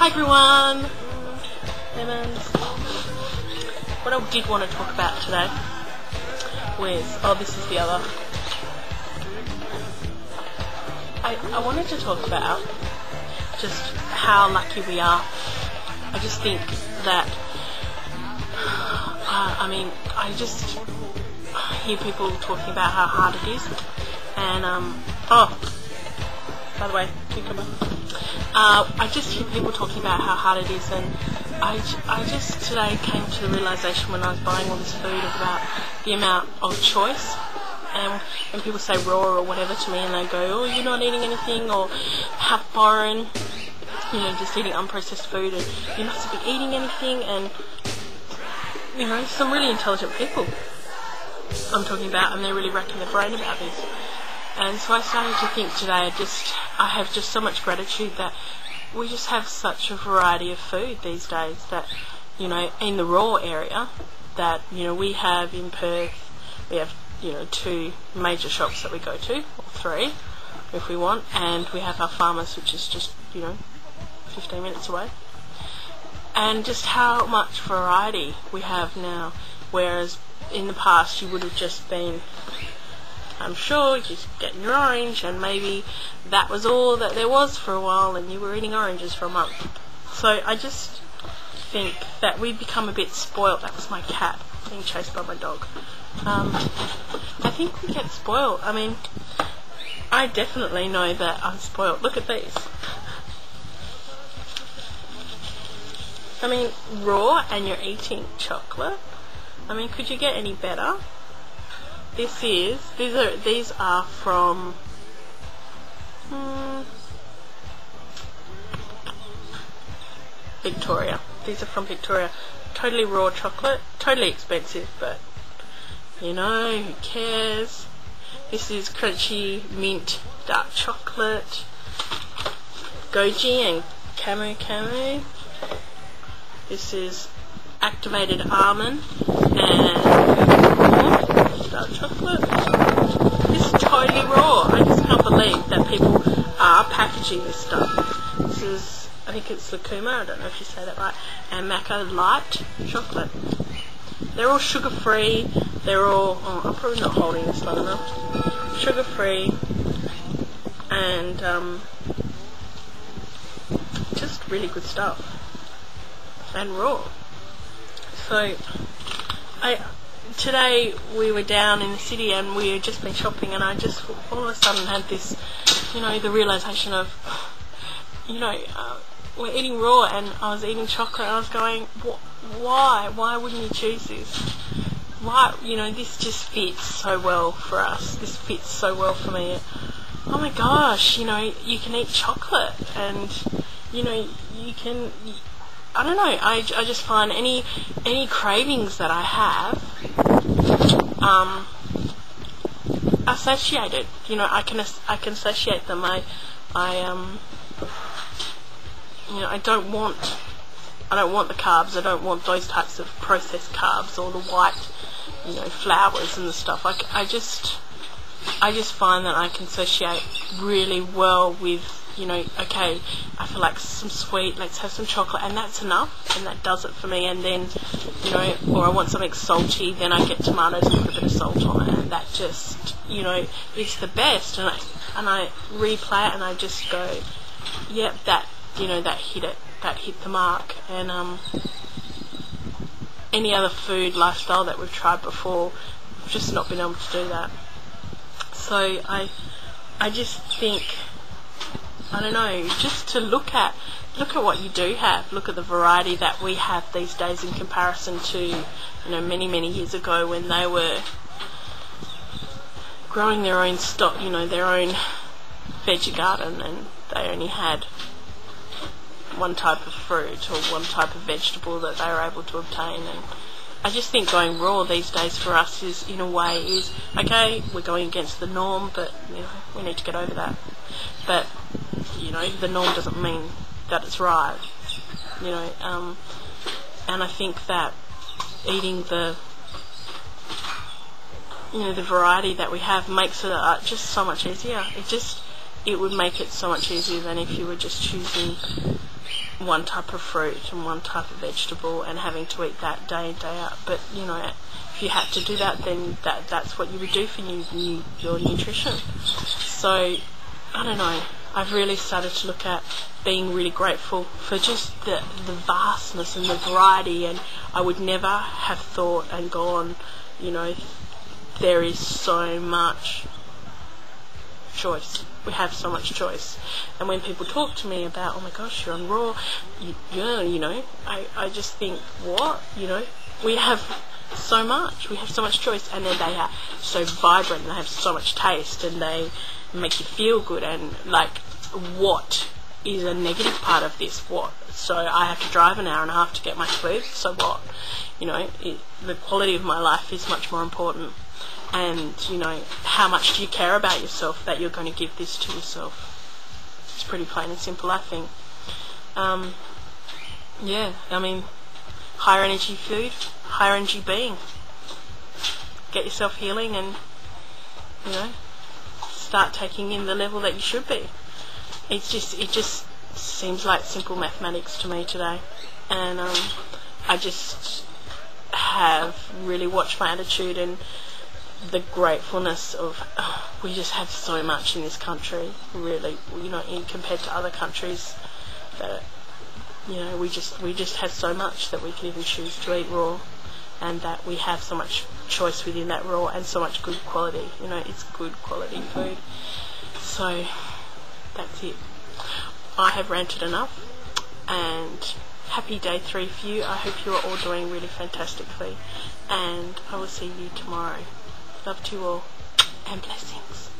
Hi everyone! Lemons. What I did want to talk about today was, this is the other. I wanted to talk about just how lucky we are. I just think that, I just hear people talking about how hard it is, and, by the way, cucumber. I just hear people talking about how hard it is, and I just today came to the realisation when I was buying all this food about the amount of choice. And when people say raw or whatever to me and they go, oh, you're not eating anything, or how foreign, just eating unprocessed food, and you're not to be eating anything, and some really intelligent people I'm talking about, and they're really racking their brain about this. And so I started to think today, I have just so much gratitude that we just have such a variety of food these days that, in the raw area that, we have in Perth, we have, 2 major shops that we go to, or 3 if we want, and we have our farmers, which is just, 15 minutes away. And just how much variety we have now, whereas in the past you would have just been, I'm sure, just getting your orange, and maybe that was all that there was for a while, and you were eating oranges for a month. So I just think that we've become a bit spoilt. That was my cat being chased by my dog. I think we get spoilt. I definitely know that I'm spoilt. Look at these. Raw, and you're eating chocolate. Could you get any better? These are from Victoria. These are from Victoria. Totally raw chocolate, totally expensive, but who cares? This is crunchy mint dark chocolate, goji and camu. This is activated almond and dark chocolate. This is totally raw. I just can't believe that people are packaging this stuff. This is, I think it's Lowanna, I don't know if you say that right, and Maca light chocolate. They're all sugar free. They're all, I'm probably not holding this long enough. Sugar free and just really good stuff. And raw. So today we were down in the city and we had just been shopping, and I just all of a sudden had this, the realisation of, we're eating raw, and I was eating chocolate, and I was going, why wouldn't you choose this? Why, this just fits so well for us. This fits so well for me. Oh my gosh, you can eat chocolate, and you can. I don't know. I just find any cravings that I have are satiated. I can satiate them. I don't want the carbs. I don't want those types of processed carbs or the white, flours and the stuff. I just find that I can satiate really well with, okay, I feel like some sweet, let's have some chocolate, and that's enough, and that does it for me. And then, or I want something salty, then I get tomatoes and put a bit of salt on it, and that just, it's the best. And I replay it, and I just go, yep, that hit the mark. And any other food lifestyle that we've tried before, we've just not been able to do that. So I just think, I don't know, just to look at what you do have, look at the variety that we have these days in comparison to, many years ago when they were growing their own stock, their own veggie garden, and they only had one type of fruit or one type of vegetable that they were able to obtain. And I just think going raw these days for us is, in a way, is okay, we're going against the norm, but we need to get over that. But the norm doesn't mean that it's right. And I think that eating the the variety that we have makes it just so much easier. It would make it so much easier than if you were just choosing one type of fruit and one type of vegetable and having to eat that day in, day out. But, if you had to do that, then that's what you would do for your nutrition. So, I don't know. I've really started to look at being really grateful for just the vastness and the variety, and I would never have thought and gone, there is so much choice. We have so much choice. And when people talk to me about, oh my gosh, you're on raw, I just think, what? We have so much. We have so much choice, and then they are so vibrant, and they have so much taste, and they make you feel good, and what is a negative part of this? What? So I have to drive an hour and a half to get my food, so what? The quality of my life is much more important. And, how much do you care about yourself that you're going to give this to yourself? It's pretty plain and simple, I think. Higher energy food, higher energy being. Get yourself healing and, start taking in the level that you should be. It just seems like simple mathematics to me today. And I just have really watched my attitude and the gratefulness of we just have so much in this country, really, in compared to other countries that we just have so much that we can even choose to eat raw, and that we have so much choice within that raw and so much good quality. It's good quality food. So that's it. I have ranted enough, and happy day 3 for you. I hope you are all doing really fantastically, and I will see you tomorrow. Love to you all, and blessings.